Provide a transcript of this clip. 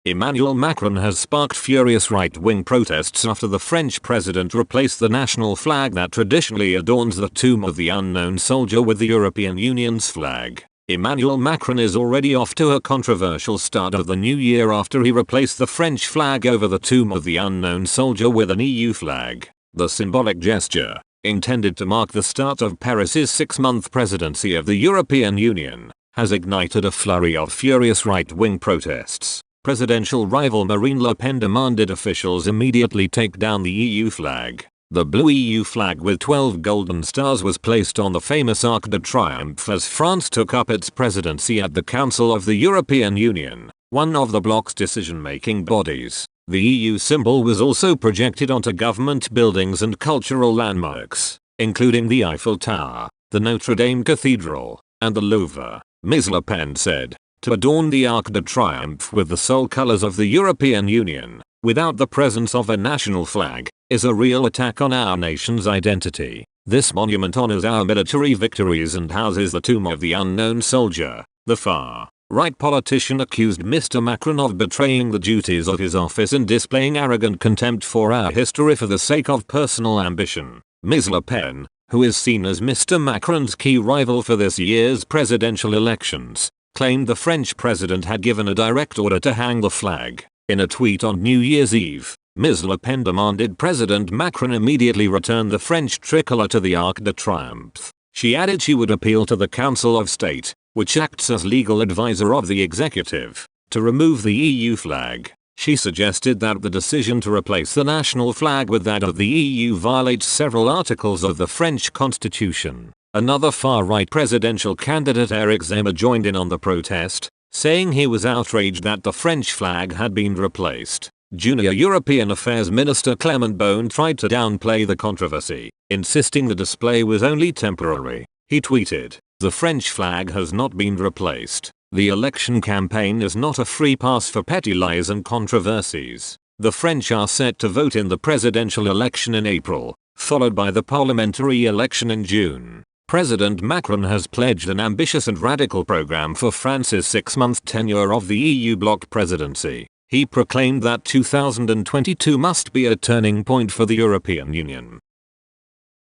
Emmanuel Macron has sparked furious right-wing protests after the French president replaced the national flag that traditionally adorns the tomb of the unknown soldier with the European Union's flag. Emmanuel Macron is already off to a controversial start of the new year after he replaced the French flag over the tomb of the unknown soldier with an EU flag. The symbolic gesture, intended to mark the start of Paris's 6-month presidency of the European Union, has ignited a flurry of furious right-wing protests. Presidential rival Marine Le Pen demanded officials immediately take down the EU flag. The blue EU flag with 12 golden stars was placed on the famous Arc de Triomphe as France took up its presidency at the Council of the European Union, one of the bloc's decision-making bodies. The EU symbol was also projected onto government buildings and cultural landmarks, including the Eiffel Tower, the Notre Dame Cathedral, and the Louvre. Ms. Le Pen said, to adorn the Arc de Triomphe with the sole colors of the European Union, without the presence of a national flag, is a real attack on our nation's identity. This monument honors our military victories and houses the tomb of the unknown soldier. The far-right politician accused Mr. Macron of betraying the duties of his office and displaying arrogant contempt for our history for the sake of personal ambition. Ms. Le Pen, who is seen as Mr. Macron's key rival for this year's presidential elections, claimed the French president had given a direct order to hang the flag. In a tweet on New Year's Eve, Ms. Le Pen demanded President Macron immediately return the French tricolour to the Arc de Triomphe. She added she would appeal to the Council of State, which acts as legal advisor of the executive, to remove the EU flag. She suggested that the decision to replace the national flag with that of the EU violates several articles of the French constitution. Another far-right presidential candidate, Eric Zemmour, joined in on the protest, saying he was outraged that the French flag had been replaced. Junior European Affairs Minister Clement Beaune tried to downplay the controversy, insisting the display was only temporary. He tweeted, "The French flag has not been replaced. The election campaign is not a free pass for petty lies and controversies. The French are set to vote in the presidential election in April, followed by the parliamentary election in June." President Macron has pledged an ambitious and radical program for France's 6-month tenure of the EU bloc presidency. He proclaimed that 2022 must be a turning point for the European Union.